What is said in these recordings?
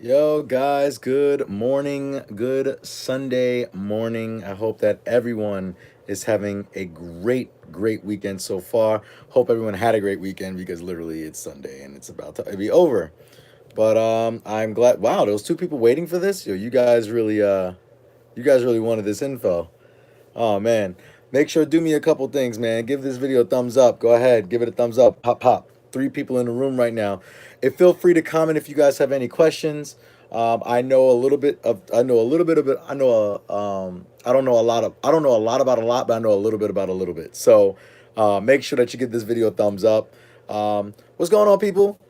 Yo, guys, good morning. Good Sunday morning. I hope that everyone is having a great weekend so far. Hope everyone had a great weekend because literally it's Sunday and it's about to be over. But I'm glad. Wow, there was two people waiting for this. Yo, you guys really wanted this info. Oh man, make sure to do me a couple things, man. Give this video a thumbs up. Go ahead, give it a thumbs up. Pop, pop. Three people in the room right now. And feel free to comment if you guys have any questions. I know a little bit of. I know a little bit of it. I know. I don't know a lot of. I don't know a lot about a lot, but I know a little bit about a little bit. So, make sure that you give this video a thumbs up. What's going on, people?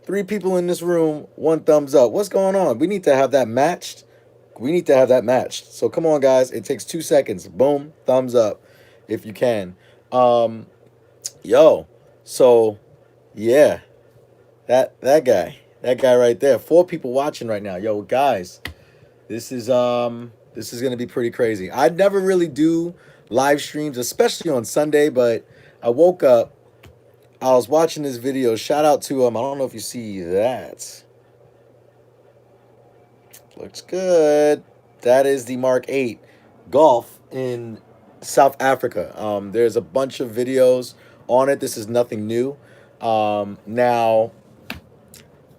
Three people in this room, one thumbs up. What's going on? We need to have that matched. We need to have that matched. So come on, guys. It takes 2 seconds. Boom, thumbs up, if you can. Um, yo. So, yeah, that guy right there. Four people watching right now. Yo, guys, this is gonna be pretty crazy. I never really do live streams, especially on Sunday. But I woke up. I was watching this video. Shout out to I don't know if you see that. Looks good. That is the Mark 8 Golf in South Africa. There's a bunch of videos on it. This is nothing new. Now,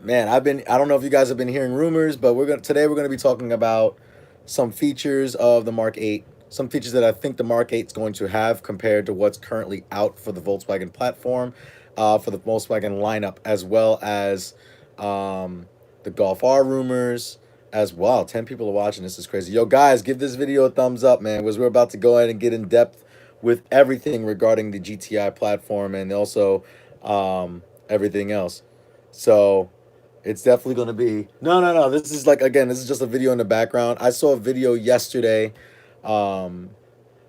man, I don't know if you guys have been hearing rumors, but today we're gonna be talking about some features of the Mark 8, some features that I think the Mark 8 is going to have compared to what's currently out for the Volkswagen platform, for the Volkswagen lineup, as well as the Golf R rumors as well. 10 people are watching. This is crazy. Yo, guys, give this video a thumbs up, man, because we're about to go ahead and get in depth with everything regarding the GTI platform and also everything else. So it's definitely going to be no. This is like, again, this is just a video in the background. I saw a video yesterday, and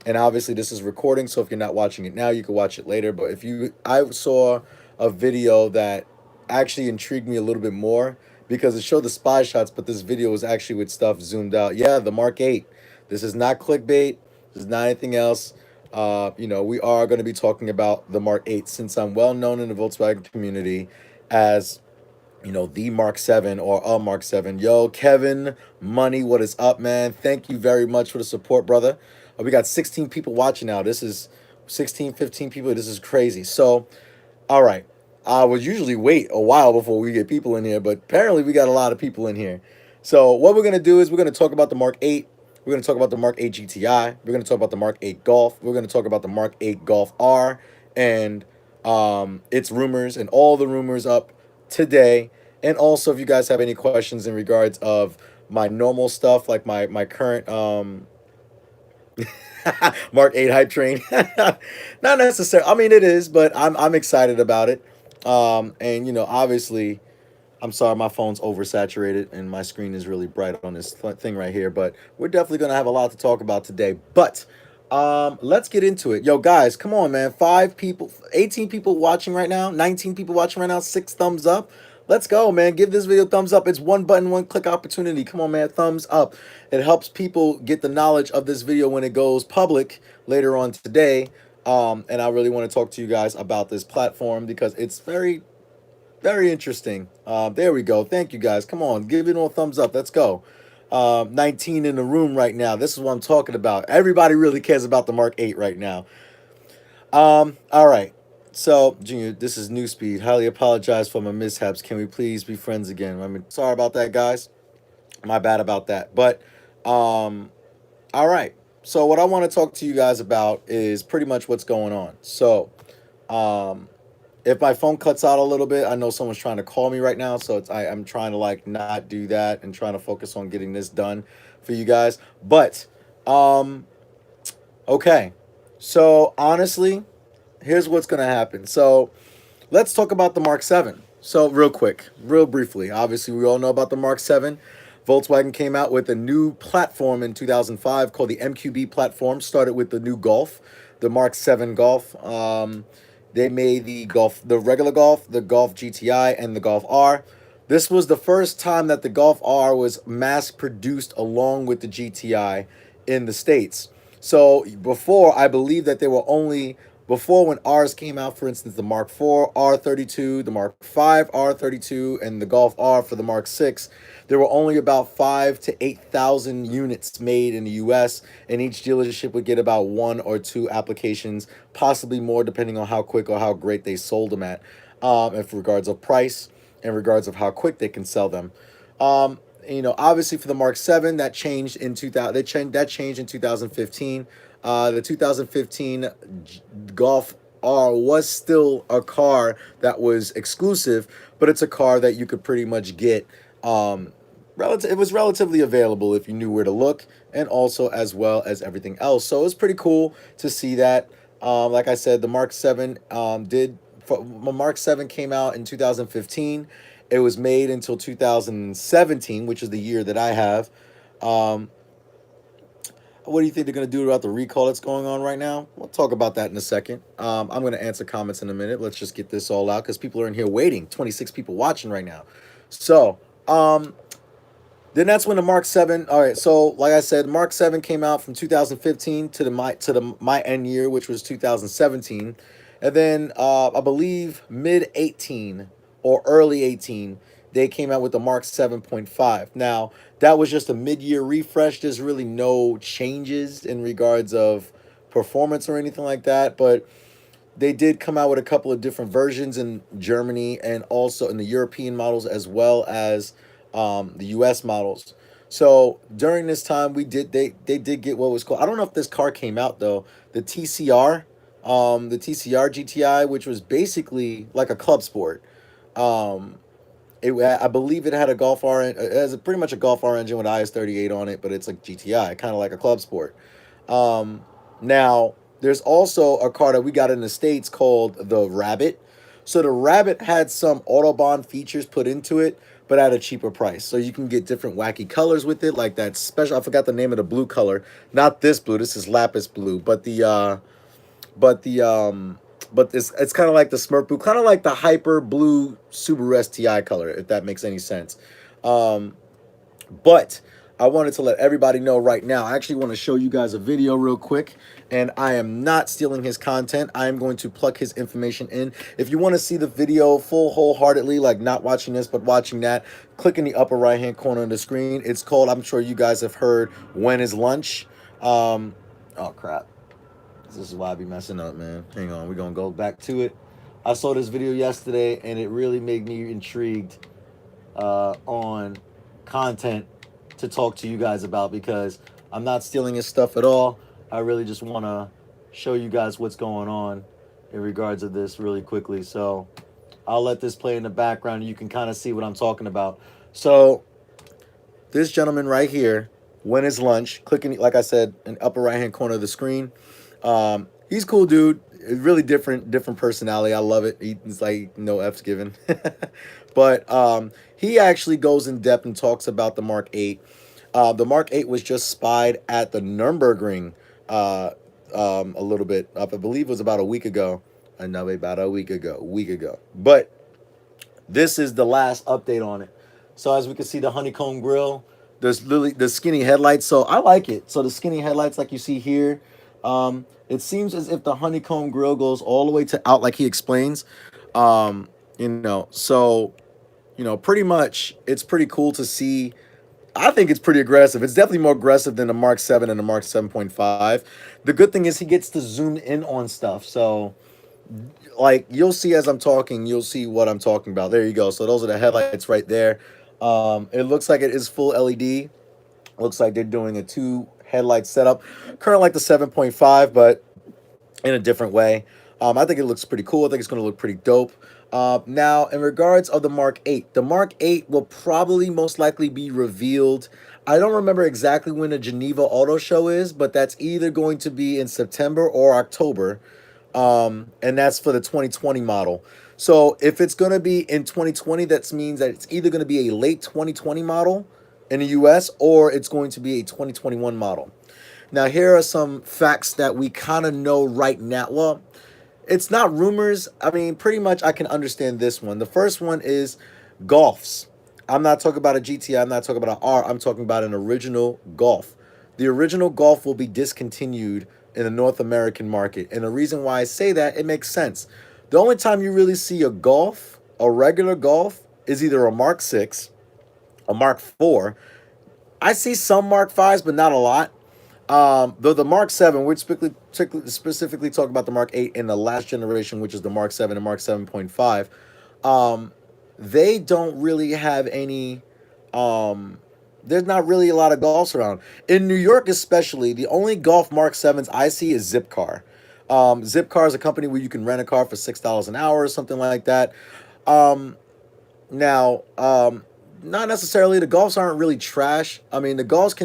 obviously this is recording, so if you're not watching it now, you can watch it later. But I saw a video that actually intrigued me a little bit more because it showed the spy shots, but this video was actually with stuff zoomed out. Yeah, the Mark 8. This is not clickbait. This is not anything else. We are going to be talking about the Mark 8 since I'm well known in the Volkswagen community as the Mark 7 or a Mark 7. Yo, Kevin Money, what is up, man? Thank you very much for the support, brother. We got 16 people watching now. This is 16, 15 people. This is crazy. So, all right. I would usually wait a while before we get people in here, but apparently we got a lot of people in here. So what we're going to do is we're going to talk about the Mark 8. We're going to talk about the Mark 8 GTI. We're going to talk about the Mark 8 Golf. We're going to talk about the Mark 8 Golf R and its rumors and all the rumors up today. And also, if you guys have any questions in regards of my normal stuff, like my current Mark 8 hype train. Not necessarily. I mean, it is, but I'm excited about it. And obviously, I'm sorry, my phone's oversaturated and my screen is really bright on this thing right here. But we're definitely gonna have a lot to talk about today. But let's get into it. Yo, guys, come on, man. 5 people, 18 people watching right now, 19 people watching right now, 6 thumbs up. Let's go, man. Give this video a thumbs up. It's one button, one click opportunity. Come on, man. Thumbs up. It helps people get the knowledge of this video when it goes public later on today. And I really want to talk to you guys about this platform because it's very interesting. There we go. Thank you, guys. Come on. Give it all a thumbs up. Let's go. 19 in the room right now. This is what I'm talking about. Everybody really cares about the Mark 8 right now. All right. So, Junior, this is Newspeed. Highly apologize for my mishaps. Can we please be friends again? I mean, sorry about that, guys. My bad about that. But, all right. So, what I want to talk to you guys about is pretty much what's going on. So, if my phone cuts out a little bit, I know someone's trying to call me right now. So, I'm trying to, like, not do that and trying to focus on getting this done for you guys. But, okay. So, honestly, here's what's going to happen. So let's talk about the Mark 7. So real quick, real briefly, obviously we all know about the Mark 7. Volkswagen came out with a new platform in 2005 called the MQB platform. Started with the new Golf, the Mark 7 Golf. They made the regular Golf, the Golf GTI, and the Golf R. This was the first time that the Golf R was mass produced along with the GTI in the States. So before, I believe that there were only Before, when R's came out, for instance, the Mark IV R32, the Mark V R32, and the Golf R for the Mark VI, there were only about 5 to 8,000 units made in the U.S., and each dealership would get about 1 or 2 applications, possibly more, depending on how quick or how great they sold them at, in regards of price, in regards of how quick they can sell them. Obviously for the Mark 7, that changed in 2000. That changed in 2015. The 2015 Golf R was still a car that was exclusive, but it's a car that you could pretty much get. It was relatively available if you knew where to look, and also as well as everything else. So it was pretty cool to see that. Like I said, the Mark 7 Mark 7 came out in 2015. It was made until 2017, which is the year that I have. Um, what do you think they're going to do about the recall that's going on right now? We'll talk about that in a second. I'm going to answer comments in a minute. Let's just get this all out because people are in here waiting. 26 people watching right now. So, then that's when the Mark 7. All right, so like I said, Mark 7 came out from 2015 to my end year, which was 2017, and then I believe mid 18 or early 18, they came out with the Mark 7.5. Now that was just a mid-year refresh. There's really no changes in regards of performance or anything like that, but they did come out with a couple of different versions in Germany and also in the European models as well as the U.S. models. So during this time, they did get what was called. I don't know if this car came out though. The TCR GTI, which was basically like a club sport. Um, I believe it had a Golf R. It has pretty much a Golf R engine with IS38 on it, but it's like GTI, kind of like a club sport. Um, Now, there's also a car that we got in the States called the Rabbit. So the Rabbit had some Autobahn features put into it, but at a cheaper price. So you can get different wacky colors with it, like that special. I forgot the name of the blue color. Not this blue. This is lapis blue, but the but it's kind of like the Smurf blue, kind of like the hyper blue Subaru STI color, if that makes any sense. Um, but I wanted to let everybody know right now. I actually want to show you guys a video real quick, and I am not stealing his content. I am going to plug his information in. If you want to see the video full wholeheartedly, like not watching this but watching that, click in the upper right hand corner of the screen. It's called, I'm sure you guys have heard, When is Lunch? Oh crap. This is why I be messing up, man. Hang on, we're gonna go back to it. I saw this video yesterday and it really made me intrigued on content to talk to you guys about, because I'm not stealing his stuff at all. I really just want to show you guys what's going on in regards of this really quickly. So I'll let this play in the background and you can kind of see what I'm talking about. So this gentleman right here, When is Lunch, clicking, like I said, in the upper right hand corner of the screen. He's cool dude. Really different personality. I love it. He's like no F's given. But he actually goes in depth and talks about the Mark 8. The Mark 8 was just spied at the Nürburgring a little bit up. I believe it was about a week ago. I know, about a week ago. But this is the last update on it. So as we can see, the honeycomb grill, there's literally the skinny headlights. So I like it. So the skinny headlights, like you see here, it seems as if the honeycomb grill goes all the way to out, like he explains. So pretty much it's pretty cool to see. I think it's pretty aggressive. It's definitely more aggressive than the Mark 7 and the Mark 7.5. The good thing is he gets to zoom in on stuff. So like you'll see as I'm talking, you'll see what I'm talking about. There you go. So those are the headlights right there. It looks like it is full LED. Looks like they're doing a 2 headlight setup, current like the 7.5, but in a different way. I think it looks pretty cool. I think it's going to look pretty dope. Now, in regards of the Mark 8, the Mark 8 will probably most likely be revealed. I don't remember exactly when the Geneva Auto Show is, but that's either going to be in September or October. And that's for the 2020 model. So if it's going to be in 2020, that means that it's either going to be a late 2020 model in the US or it's going to be a 2021 model. Now, here are some facts that we kind of know right now. Well, it's not rumors. I mean, pretty much I can understand this one. The first one is Golfs. I'm not talking about a GTI. I'm not talking about an R. I'm talking about an original Golf. The original Golf will be discontinued in the North American market. And the reason why I say that, it makes sense. The only time you really see a Golf, a regular Golf, is either a Mark 6, a Mark 4. I see some Mark 5s, but not a lot. Though the Mark 7, we're specifically talking about the Mark 8 in the last generation, which is the Mark 7 and Mark 7.5. Um, they don't really have any. Um, there's not really a lot of Golfs around. In New York, especially, the only Golf Mark 7s I see is Zipcar. Zipcar is a company where you can rent a car for $6 an hour or something like that. Um, now, not necessarily. The Golfs aren't really trash. I mean, the Golfs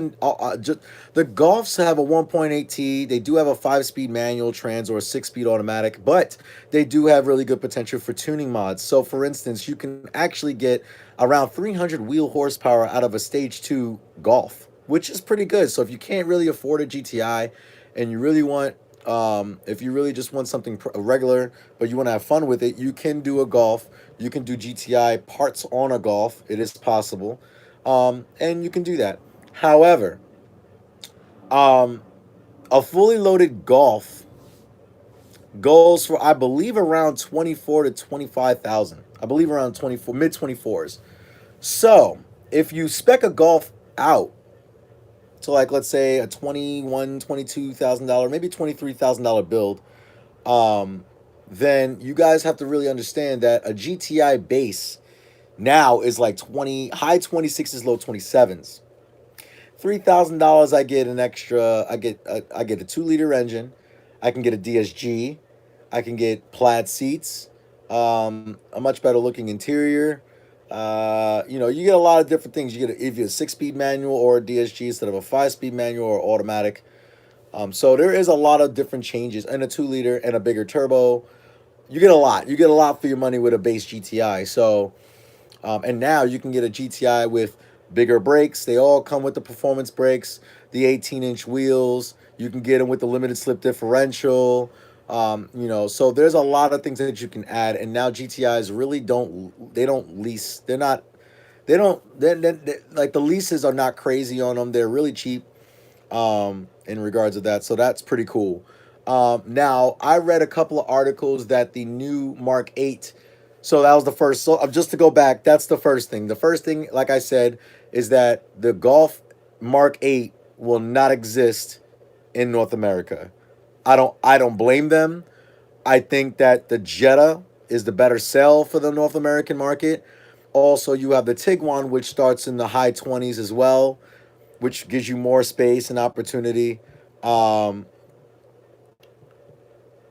have a 1.8T. They do have a 5-speed manual trans or a 6-speed automatic, but they do have really good potential for tuning mods. So, for instance, you can actually get around 300 wheel horsepower out of a Stage 2 Golf, which is pretty good. So, if you can't really afford a GTI and you really want if you really just want something regular, but you want to have fun with it, you can do a Golf. You can do GTI parts on a Golf. It is possible, and you can do that. However, um, a fully loaded Golf goes for, I believe, around 24 to 25,000. I believe around 24, mid 24s. So if you spec a Golf out to, like, let's say a 21, $22,000, maybe $23,000 build, um, then you guys have to really understand that a GTI base now is like 20, high 26s, low 27s. $3,000, I get an extra. I get a 2 liter engine. I can get a DSG. I can get plaid seats. A much better looking interior. You get a lot of different things. You get either a 6-speed manual or a DSG instead of a 5-speed manual or automatic. So there is a lot of different changes, and a 2 liter and a bigger turbo. You get a lot. You get a lot for your money with a base GTI. So, and now you can get a GTI with bigger brakes. They all come with the performance brakes, the 18-inch wheels. You can get them with the limited slip differential. So there's a lot of things that you can add. And now GTIs really don't lease. They're not, they don't, like, the leases are not crazy on them. They're really cheap in regards to that. So that's pretty cool. Now, I read a couple of articles that the new Mark 8, so that was the first. So just to go back, that's the first thing. The first thing, like I said, is that the Golf Mark 8 will not exist in North America. I don't blame them. I think that the Jetta is the better sell for the North American market. Also, you have the Tiguan, which starts in the high 20s as well, which gives you more space and opportunity. Um,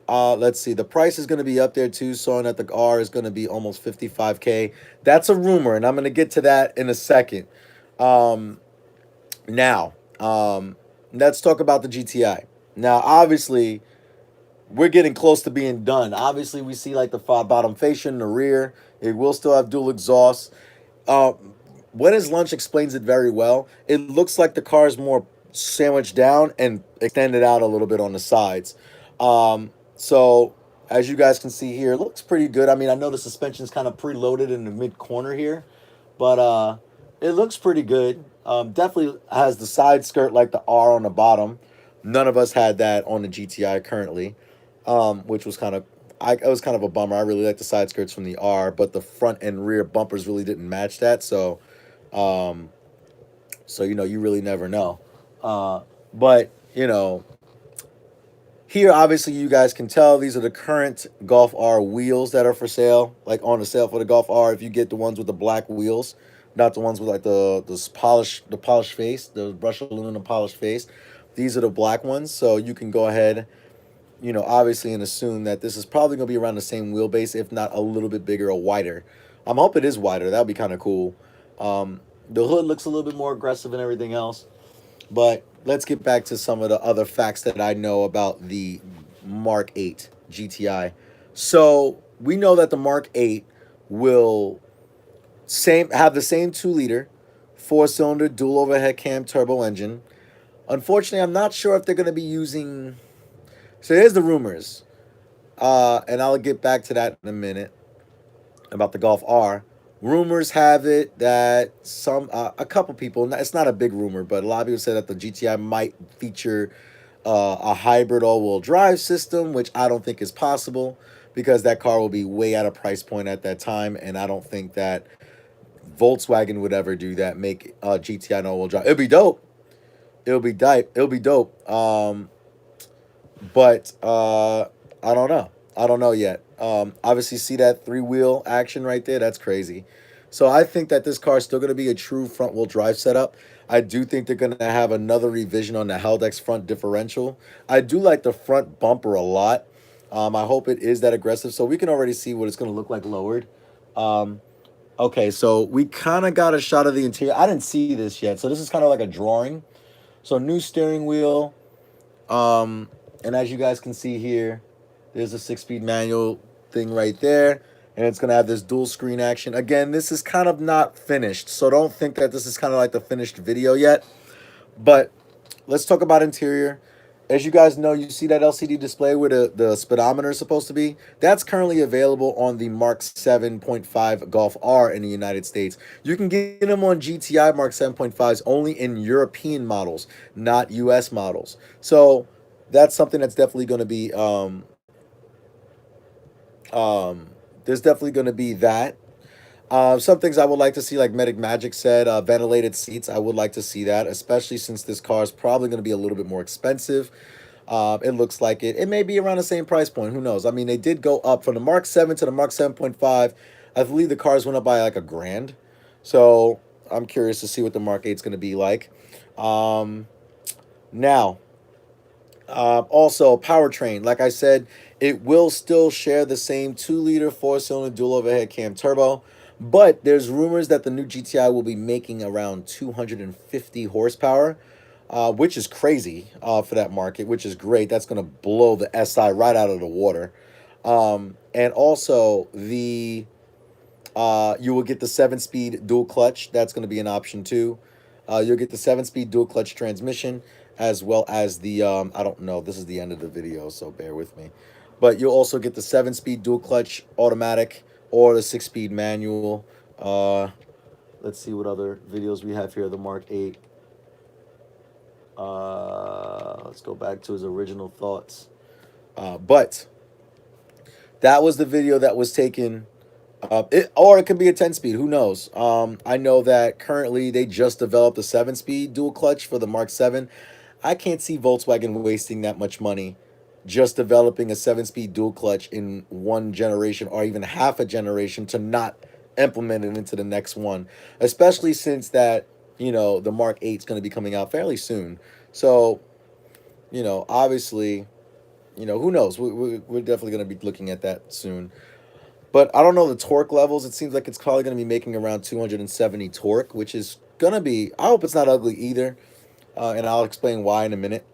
let's see. The price is going to be up there too, showing that the R is going to be almost 55K. That's a rumor, and I'm going to get to that in a second. Um, now, let's talk about the GTI. Now, obviously, we're getting close to being done. Obviously, we see like the bottom fascia in the rear. It will still have dual exhaust. Uh, when his lunch explains it very well. It looks like the car is more sandwiched down and extended out a little bit on the sides. So as you guys can see here, it looks pretty good. I mean, I know the suspension's kind of preloaded in the mid corner here, but it looks pretty good. Definitely has the side skirt like the R on the bottom. None of us had that on the GTI currently, which was kind of, it was kind of a bummer. I really like the side skirts from the R, but the front and rear bumpers really didn't match that. Um, you really never know. But here, obviously, you guys can tell these are the current Golf R wheels that are for sale, like on the sale for the Golf R. If you get the ones with the black wheels, not the ones with like the polished face, the brushed aluminum polished face. These are the black ones, so you can go ahead, obviously, and assume that this is probably going to be around the same wheelbase, if not a little bit bigger or wider. I'm hoping it is wider. That would be kind of cool. The hood looks a little bit more aggressive and everything else. But let's get back to some of the other facts that I know about the Mark 8 GTI. So we know that the Mark 8 will have the same 2 liter, 4-cylinder dual overhead cam turbo engine. Unfortunately, I'm not sure if they're going to be using. So here's the rumors, and I'll get back to that in a minute about the Golf R. Rumors have it that a couple people, it's not a big rumor, but a lot of people say that the GTI might feature a hybrid all-wheel drive system, which I don't think is possible because that car will be way out of price point at that time, and I don't think that Volkswagen would ever do that. Make GTI an all-wheel drive. It'll be dope. It'll be dope. It'll be dope. But I don't know. I don't know yet. Obviously, see that three-wheel action right there? That's crazy. So I think that this car is still going to be a true front-wheel drive setup. I do think they're going to have another revision on the Haldex front differential. I do like the front bumper a lot. I hope it is that aggressive. So we can already see what it's going to look like lowered. Um, okay, so we kind of got a shot of the interior. I didn't see this yet. So this is kind of like a drawing. So new steering wheel. Um, and as you guys can see here, there's a 6-speed manual thing right there. And it's going to have this dual screen action. Again, this is kind of not finished. So don't think that this is kind of like the finished video yet. But let's talk about interior. As you guys know, you see that LCD display where the speedometer is supposed to be? That's currently available on the Mark 7.5 Golf R in the United States. You can get them on GTI Mark 7.5s only in European models, not US models. So that's something that's definitely going to be, there's definitely going to be that. Some things I would like to see, like Medic Magic said, ventilated seats. I would like to see that, especially since this car is probably going to be a little bit more expensive. It looks like it. It may be around the same price point. Who knows? I mean, they did go up from the Mark 7 to the Mark 7.5. I believe the cars went up by like $1,000. So I'm curious to see what the Mark 8 is going to be like. Now, also, powertrain. Like I said, it will still share the same 2-liter 4-cylinder dual overhead cam turbo, but there's rumors that the new GTI will be making around 250 horsepower, which is crazy for that market, which is great. That's going to blow the SI right out of the water. And also, you will get the 7-speed dual clutch. That's going to be an option too. You'll get the 7-speed dual clutch transmission, as well as the, I don't know, this is the end of the video, so bear with me. But you'll also get the 7-speed dual clutch automatic or the 6-speed manual. Let's see what other videos we have here. The Mark 8. Let's go back to his original thoughts. But that was the video that was taken. Or it could be a 10-speed. Who knows? I know that currently they just developed a 7-speed dual clutch for the Mark 7. I can't see Volkswagen wasting that much money just developing a 7-speed dual clutch in one generation or even half a generation to not implement it into the next one, especially since that, the Mark 8 is going to be coming out fairly soon. So, obviously, who knows? We're definitely going to be looking at that soon. But I don't know the torque levels. It seems like it's probably going to be making around 270 torque, which is going to be, I hope it's not ugly either. And I'll explain why in a minute.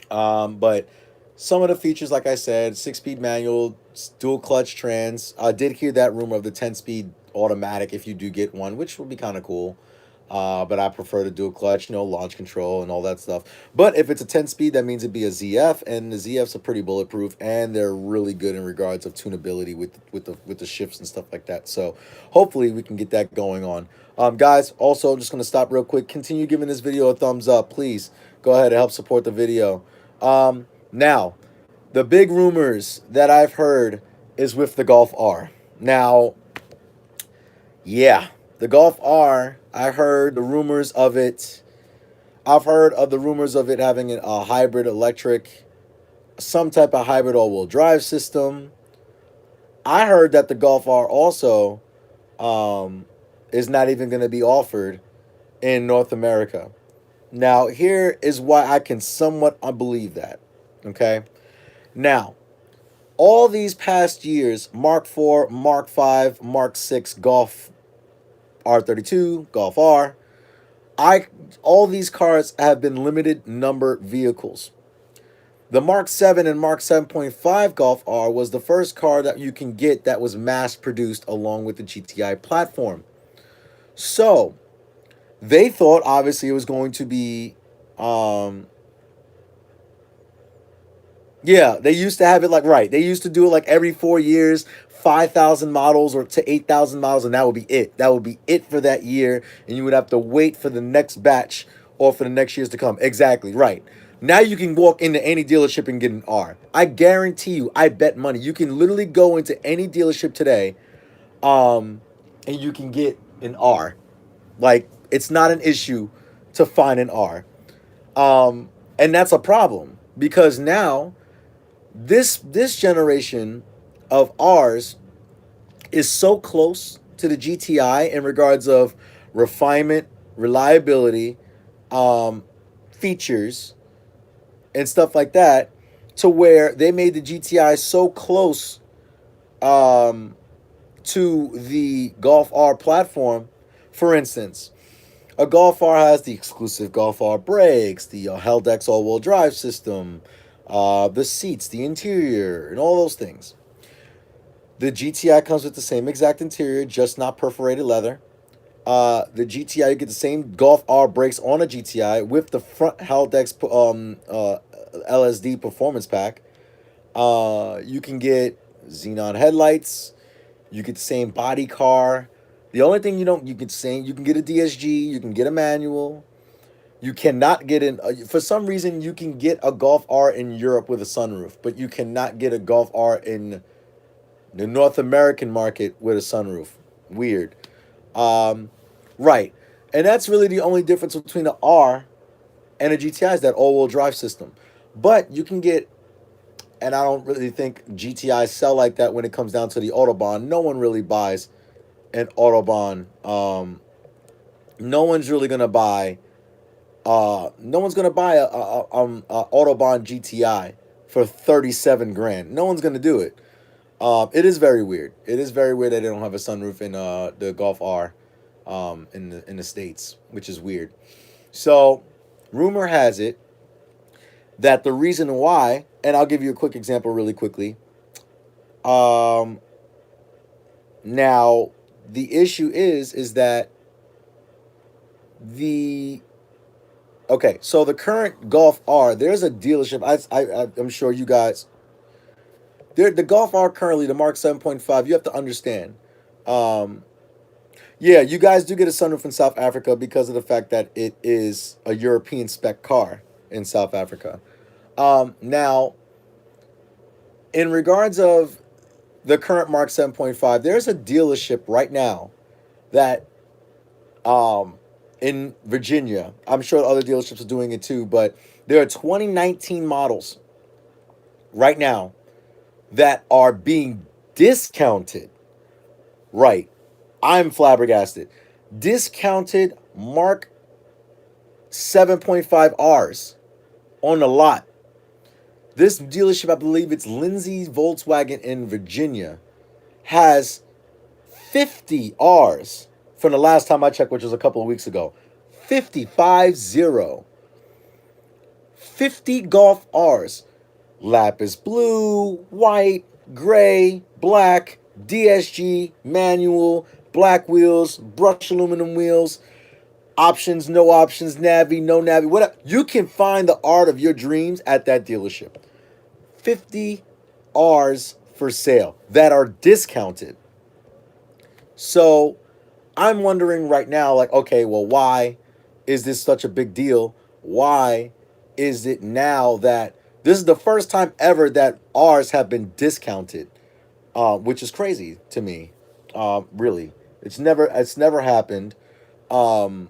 But some of the features, like I said, 6-speed manual, dual clutch trans. I did hear that rumor of the 10-speed automatic if you do get one, which would be kind of cool. But I prefer the dual clutch, launch control and all that stuff. But if it's a 10-speed, that means it'd be a ZF, and the ZFs are pretty bulletproof, and they're really good in regards of tunability with the shifts and stuff like that. So hopefully we can get that going on. Guys, also, I'm just going to stop real quick. Continue giving this video a thumbs up, please. Go ahead and help support the video. Now, the big rumors that I've heard is with the Golf R. Now, yeah, the Golf R, I heard the rumors of it. I've heard of the rumors of it having a hybrid electric, some type of hybrid all-wheel drive system. I heard that the Golf R also is not even going to be offered in North America. Now, here is why I can somewhat believe that. Okay? Now, all these past years, Mark 4, Mark 5, Mark 6, Golf R32, Golf R, all these cars have been limited number vehicles. The Mark 7 and Mark 7.5 Golf R was the first car that you can get that was mass produced along with the GTI platform. So, they thought obviously it was going to be, yeah, they used to have it they used to do it like every 4 years, 5,000 models or to 8,000 models, and that would be it. That would be it for that year, and you would have to wait for the next batch or for the next years to come. Exactly, right. Now you can walk into any dealership and get an R. I guarantee you, I bet money. You can literally go into any dealership today, um, and you can get an R. Like, it's not an issue to find an R. And that's a problem because now this generation of R's is so close to the GTI in regards of refinement, reliability, um, features, and stuff like that, to where they made the GTI so close um, to the Golf R platform. For instance, a Golf R has the exclusive Golf R brakes, the Heldex all-wheel drive system, the seats, the interior, and all those things. The GTI comes with the same exact interior, just not perforated leather. The GTI, you get the same Golf R brakes on a GTI with the front Haldex LSD performance pack. You can get xenon headlights. You get the same body car. The only thing you can say, you can get a DSG, you can get a manual. You cannot get in. For some reason, you can get a Golf R in Europe with a sunroof, but you cannot get a Golf R in the North American market with a sunroof. Weird. Um, right. And that's really the only difference between the R and a GTI is that all-wheel drive system. But you can get, and I don't really think GTIs sell like that when it comes down to the Autobahn. No one really buys an Autobahn. No one's really gonna buy. No one's gonna buy a Autobahn GTI for 37 grand. No one's gonna do it. It is very weird. It is very weird that they don't have a sunroof in the Golf R, in the States, which is weird. So, rumor has it that the reason why, and I'll give you a quick example really quickly. Um, Now, the issue is that the okay, so the current Golf R, there's a dealership. I'm sure you guys, the Golf R currently, the Mark 7.5. You have to understand. Um, Yeah, you guys do get a sunroof in South Africa because of the fact that it is a European spec car in South Africa. Now, in regards of the current Mark 7.5, there's a dealership right now that um, in Virginia, I'm sure other dealerships are doing it too, but there are 2019 models right now that are being discounted. Right. I'm flabbergasted. Discounted Mark 7.5 Rs on the lot. This dealership, I believe it's Lindsay's Volkswagen in Virginia, has 50 Rs from the last time I checked, which was a couple of weeks ago. 50, 50 Golf Rs. Lapis blue, white, gray, black, DSG, manual, black wheels, brushed aluminum wheels, options, no options, Navi, no Navi, whatever. You can find the art of your dreams at that dealership. 50 R's for sale that are discounted. So I'm wondering right now, like, okay, well, why is this such a big deal? Why is it now that this is the first time ever that R's have been discounted? Which is crazy to me. Really, it's never happened. Um,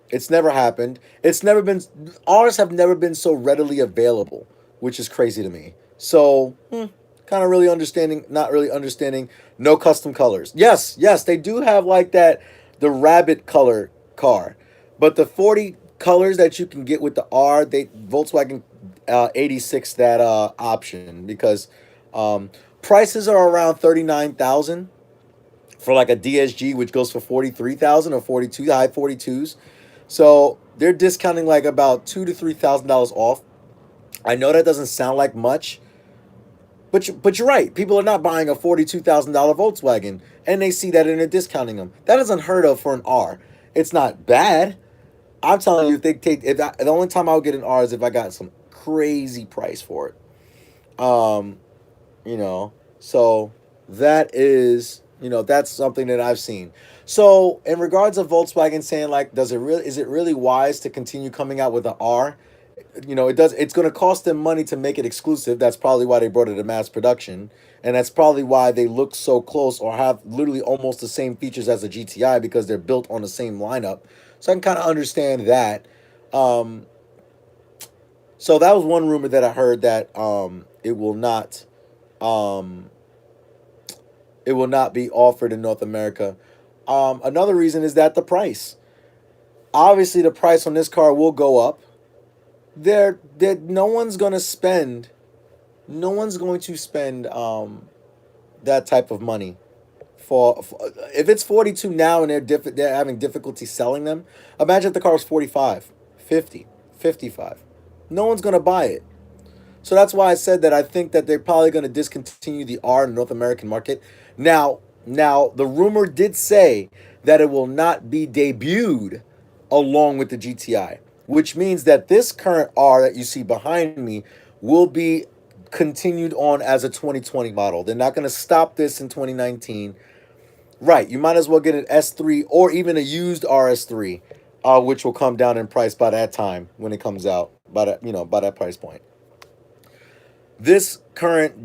it's never happened. It's never been. R's have never been so readily available, which is crazy to me. So, kind of really understanding, not really understanding. No custom colors. Yes, yes, they do have like that, the rabbit color car, but the 40 colors that you can get with the R, they Volkswagen 86 that option because um, prices are around 39,000 for like a DSG, which goes for 43,000 or 42, high 42s. So they're discounting like about $2,000 to $3,000 off. I know that doesn't sound like much, but you're right. People are not buying a $42,000 Volkswagen, and they see that and they're discounting them. That is unheard of for an R. It's not bad. I'm telling you, if they take, the only time I would get an R is if I got some crazy price for it. Um, you know, so that is, that's something that I've seen. So in regards of Volkswagen saying like, is it really wise to continue coming out with an R It's going to cost them money to make it exclusive. That's probably why they brought it to mass production, and that's probably why they look so close or have literally almost the same features as a GTI, because they're built on the same lineup. So I can kind of understand that. Um, so that was one rumor that I heard, that um, it will not be offered in North America. Another reason is that the price. Obviously, the price on this car will go up. No one's gonna spend. No one's going to spend that type of money for if it's 42 now and they're having difficulty selling them. Imagine if the car was 45, 50, 55. No one's gonna buy it. So that's why I said that I think that they're probably going to discontinue the R in the North American market. Now the rumor did say that it will not be debuted along with the GTI, which means that this current R that you see behind me will be continued on as a 2020 model. They're not going to stop this in 2019. Right, you might as well get an S3 or even a used RS3, which will come down in price by that time when it comes out, by that price point. This current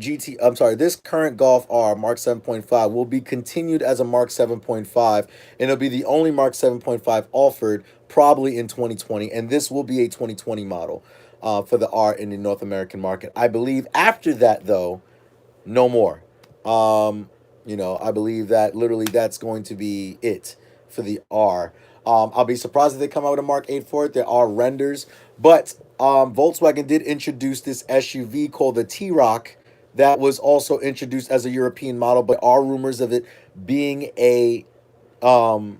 Golf R Mark 7.5 will be continued as a Mark 7.5, and it'll be the only Mark 7.5 offered probably in 2020, and this will be a 2020 model for the R in the North American market. I believe after that, though, no more. I believe that literally that's going to be it for the R. I'll be surprised if they come out with a Mark 8 for it. There are renders, but Volkswagen did introduce this SUV called the T-Roc that was also introduced as a European model, but are rumors of it being um,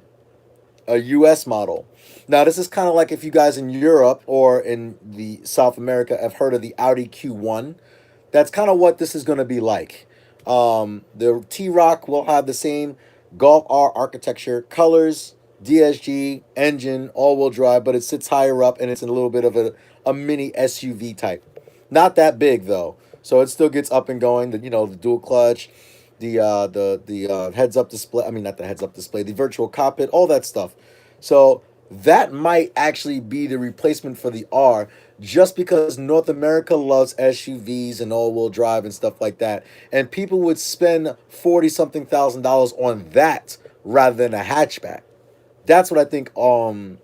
a US model. Now, this is kind of like if you guys in Europe or in the South America have heard of the Audi Q1. That's kind of what this is going to be like. The T-Roc will have the same Golf R architecture, colors, DSG, engine, all-wheel drive, but it sits higher up and it's in a little bit of a mini SUV type. Not that big though, so it still gets up and going. The dual clutch, the heads up display. I mean, not the heads up display, the virtual cockpit, all that stuff. So that might actually be the replacement for the R, just because North America loves SUVs and all-wheel drive and stuff like that, and people would spend 40 something thousand dollars on that rather than a hatchback. That's what I think Volkswagen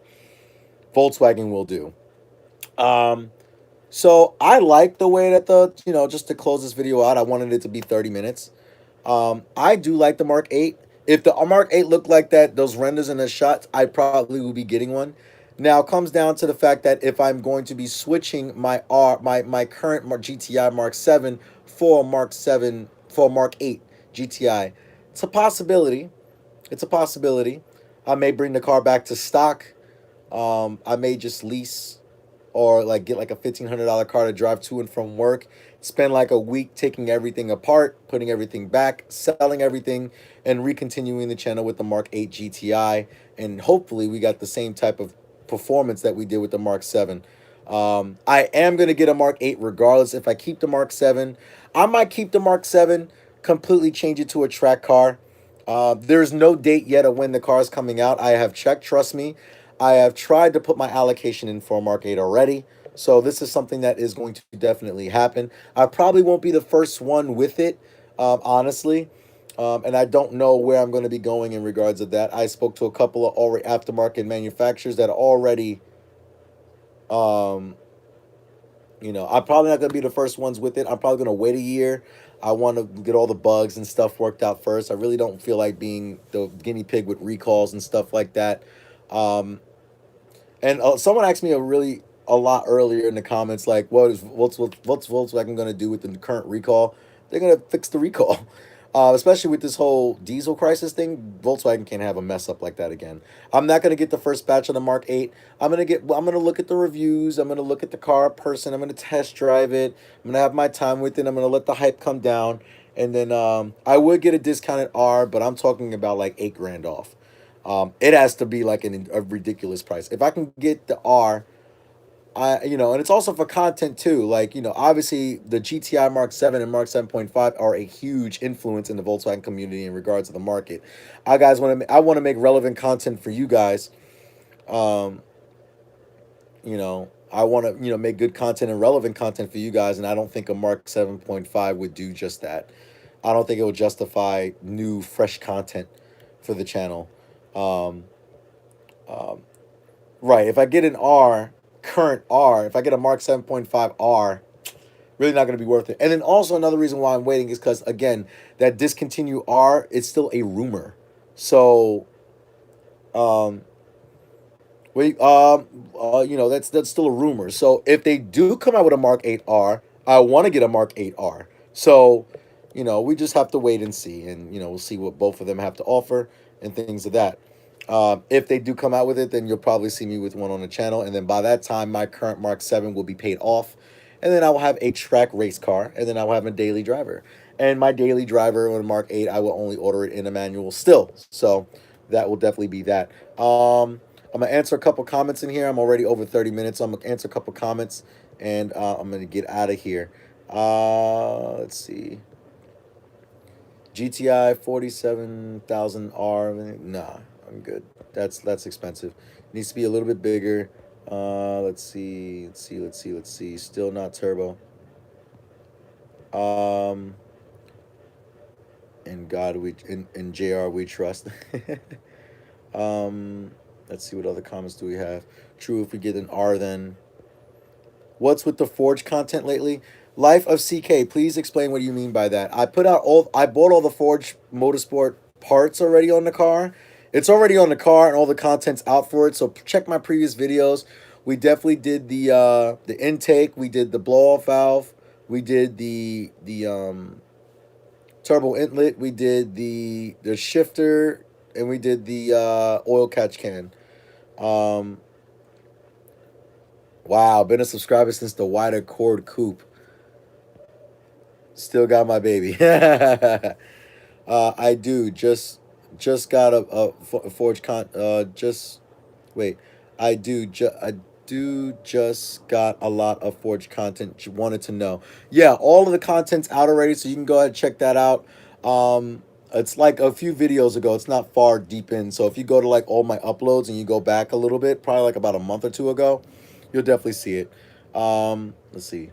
will do. Um, so I like the way that just to close this video out, I wanted it to be 30 minutes. I do like the Mark 8. If the Mark 8 looked like that, those renders and the shots, I probably will be getting one. Now it comes down to the fact that if I'm going to be switching my current GTI Mark 7 for Mark 8 GTI, it's a possibility. It's a possibility. I may bring the car back to stock. I may just lease or like get like a $1,500 car to drive to and from work, spend like a week taking everything apart, putting everything back, selling everything, and recontinuing the channel with the Mark 8 GTI. And hopefully we got the same type of performance that we did with the Mark 7. I am going to get a Mark 8 regardless. If I keep the Mark 7, I might keep the Mark 7, completely change it to a track car. There's no date yet of when the car is coming out. I have checked, trust me. I have tried to put my allocation in for Mark 8 already. So this is something that is going to definitely happen. I probably won't be the first one with it, honestly. And I don't know where I'm going to be going in regards of that. I spoke to a couple of already aftermarket manufacturers that are already, um, I'm probably not going to be the first ones with it. I'm probably going to wait a year. I want to get all the bugs and stuff worked out first. I really don't feel like being the guinea pig with recalls and stuff like that. Um, and someone asked me a lot earlier in the comments, like, what's Volkswagen going to do with the current recall? They're going to fix the recall. Especially with this whole diesel crisis thing, Volkswagen can't have a mess up like that again. I'm not going to get the first batch of the Mark 8. I'm going to look at the reviews. I'm going to look at the car person. I'm going to test drive it. I'm going to have my time with it. I'm going to let the hype come down. And then I would get a discounted R, but I'm talking about like 8 grand off. It has to be like a ridiculous price. If I can get the R, and it's also for content too. Like, obviously the GTI Mark 7 and Mark 7.5 are a huge influence in the Volkswagen community in regards to the market. I want to make relevant content for you guys. Um, I want to, make good content and relevant content for you guys, and I don't think a Mark 7.5 would do just that. I don't think it will justify new, fresh content for the channel. Um, um, right. If I get an R, current R, if I get a Mark 7.5 R, really not going to be worth it. And then also another reason why I'm waiting is because, again, that discontinue R is still a rumor. So, um, that's still a rumor. So if they do come out with a Mark 8R, I want to get a Mark 8R. So, we just have to wait and see, and we'll see what both of them have to offer and things of that. If they do come out with it, then you'll probably see me with one on the channel, and then by that time, my current Mark 7 will be paid off, and then I will have a track race car, and then I will have a daily driver. And my daily driver on a Mark 8, I will only order it in a manual still. So that will definitely be that. I'm gonna answer a couple comments in here. I'm already over 30 minutes, so I'm gonna answer a couple comments, and I'm gonna get out of here. Let's see. GTI 47,000R. Nah, I'm good. That's expensive. Needs to be a little bit bigger. Let's see. Let's see. Still not turbo. Um, in God we in JR we trust. um, let's see what other comments do we have. True, if we get an R, then what's with the Forge content lately? Life of CK, please explain what you mean by that. I bought all the Forge Motorsport parts already on the car. It's already on the car and all the content's out for it. So check my previous videos. We definitely did the intake, we did the blow off valve, we did the turbo inlet, we did the shifter, and we did the oil catch can. Um wow, been a subscriber since the wider cord coupe. Still got my baby. I do just got a Forge con. Just wait. I do just got a lot of Forge content. Wanted to know. Yeah, all of the content's out already, so you can go ahead and check that out. It's like a few videos ago. It's not far deep in. So if you go to like all my uploads and you go back a little bit, probably like about a month or two ago, you'll definitely see it. Let's see.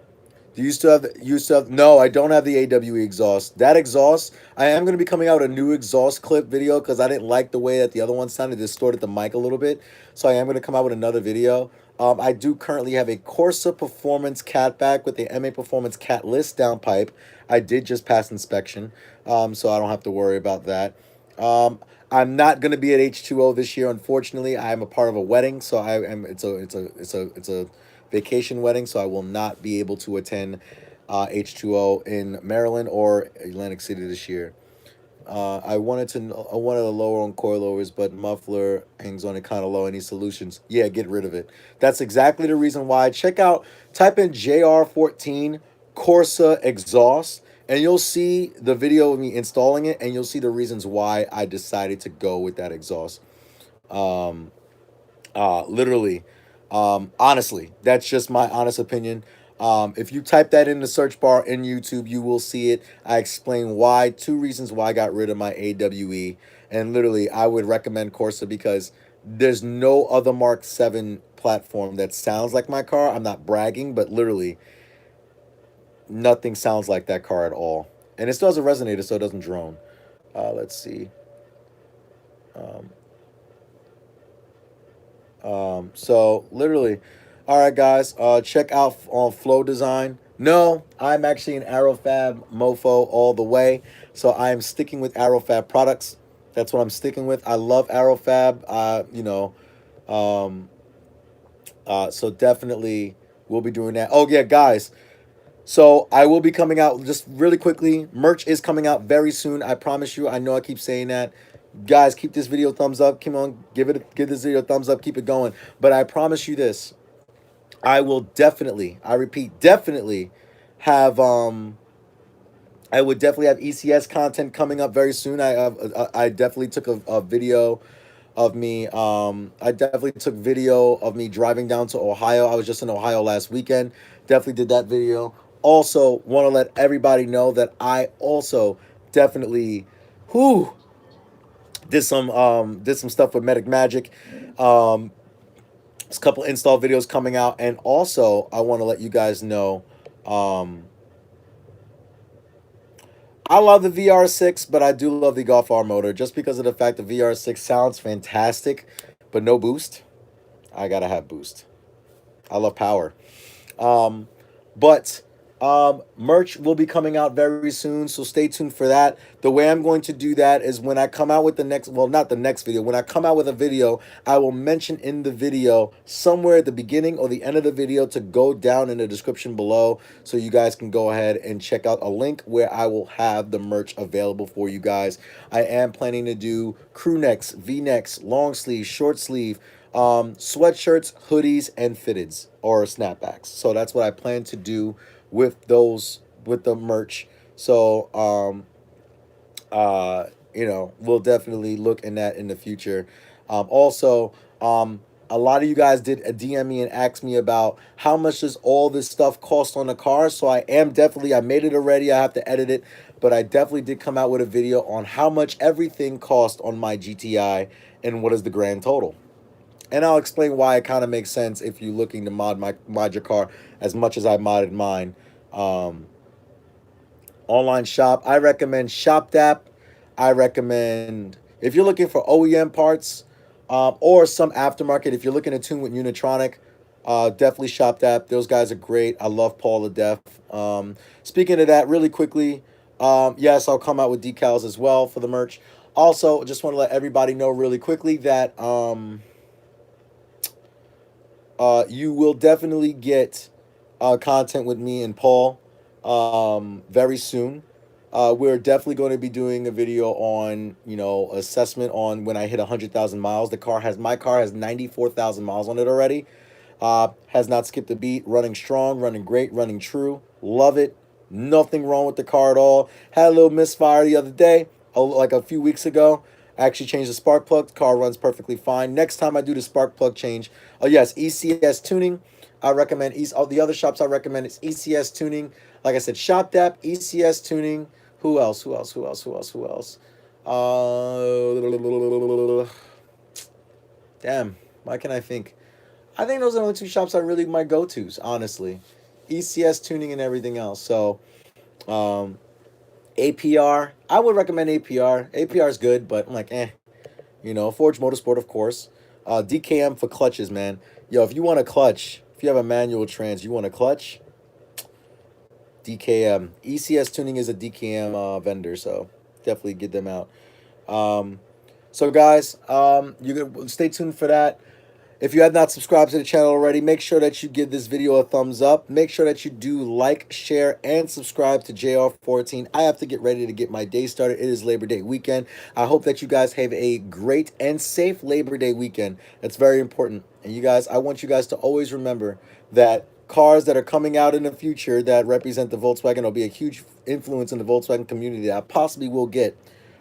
Do you still have no, I don't have the AWE exhaust. That exhaust, I am going to be coming out with a new exhaust clip video because I didn't like the way that the other one sounded. It distorted the mic a little bit. So I am going to come out with another video. I do currently have a Corsa Performance catback with the MA Performance Catless downpipe. I did just pass inspection, so I don't have to worry about that. I'm not going to be at H2O this year, unfortunately. I am a part of a wedding, so I am. It's a vacation wedding, so I will not be able to attend H2O in Maryland or Atlantic City this year. I wanted a lower on coilovers, but muffler hangs on it kind of low. Any solutions? Yeah, get rid of it. That's exactly the reason why. Type in JR14 Corsa exhaust, and you'll see the video of me installing it, and you'll see the reasons why I decided to go with that exhaust. Um, Literally, honestly, that's just my honest opinion. If you type that in the search bar in YouTube, you will see it. I explain why, two reasons why I got rid of my AWE. And literally, I would recommend Corsa because there's no other Mark 7 platform that sounds like my car. I'm not bragging, but literally, nothing sounds like that car at all. And it still has a resonator, so it doesn't drone. Let's see. Um, so literally, all right, guys. Check out on Flow Design. No, I'm actually an Aerofab mofo all the way. So I am sticking with Aerofab products. That's what I'm sticking with. I love Aerofab. Um, so definitely we'll be doing that. Oh yeah, guys. So I will be coming out just really quickly. Merch is coming out very soon. I promise you. I know I keep saying that. Guys, keep this video thumbs up. Come on, give this video a thumbs up. Keep it going. But I promise you this. I will definitely, I repeat, definitely have I would definitely have ECS content coming up very soon. I definitely took a video of me. I definitely took video of me driving down to Ohio. I was just in Ohio last weekend. Definitely did that video. Also, want to let everybody know that I also definitely, whoo, did some stuff with Medic Magic. Um, There's a couple install videos coming out, and also I want to let you guys know, um, I love the VR6, but I do love the Golf R motor just because of the fact the VR6 sounds fantastic, but no boost. I gotta have boost. I love power. Um, but merch will be coming out very soon, so stay tuned for that. The way I'm going to do that is when I come out with the next, well, not the next video, when I come out with a video, I will mention in the video somewhere at the beginning or the end of the video to go down in the description below so you guys can go ahead and check out a link where I will have the merch available for you guys. I am planning to do crew necks, V-necks, long sleeve, short sleeve, sweatshirts, hoodies, and fitteds or snapbacks. So that's what I plan to do with those, with the merch. So you know, we'll definitely look in that in the future. Also, a lot of you guys did a DM me and ask me about how much does all this stuff cost on the car. So I am definitely, I made it already. I have to edit it, but I definitely did come out with a video on how much everything cost on my GTI and what is the grand total. And I'll explain why it kind of makes sense if you're looking to mod your car as much as I modded mine. Um, Online shop, I recommend ShopDAP. I recommend, if you're looking for OEM parts, or some aftermarket, if you're looking to tune with Unitronic, definitely ShopDAP. Those guys are great. I love Paul to death. Speaking of that, really quickly, yes, I'll come out with decals as well for the merch. Also, just want to let everybody know really quickly that you will definitely get content with me and Paul very soon. We're definitely going to be doing a video on, you know, assessment on when I hit 100,000 miles. My car has 94,000 miles on it already. Has not skipped a beat. Running strong, running great, running true. Love it. Nothing wrong with the car at all. Had a little misfire the other day, like a few weeks ago. I actually changed the spark plug. The car runs perfectly fine. Next time I do the spark plug change, oh yes, ECS tuning. I recommend the other shops I recommend is ECS tuning. Like I said, ShopDAP, ECS tuning. Who else? Who else? Who else? Who else? Who else? Damn. Why can I think? I think those are the only two shops I really my go-tos, honestly. ECS tuning and everything else. So, um, APR. I would recommend APR. APR is good, but I'm like, eh. You know, Forge Motorsport, of course. DKM for clutches, man. Yo, if you want a clutch, if you have a manual trans, you want a clutch, DKM. ECS Tuning is a DKM vendor, so definitely get them out. So guys, you can stay tuned for that. If you have not subscribed to the channel already, make sure that you give this video a thumbs up. Make sure that you do like, share, and subscribe to JR14. I have to get ready to get my day started. It is Labor Day weekend. I hope that you guys have a great and safe Labor Day weekend. That's very important. And you guys, I want you guys to always remember that cars that are coming out in the future that represent the Volkswagen will be a huge influence in the Volkswagen community that I possibly will get.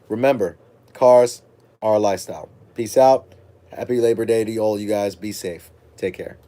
Remember, cars are a lifestyle. Peace out. Happy Labor Day to all you guys. Be safe. Take care.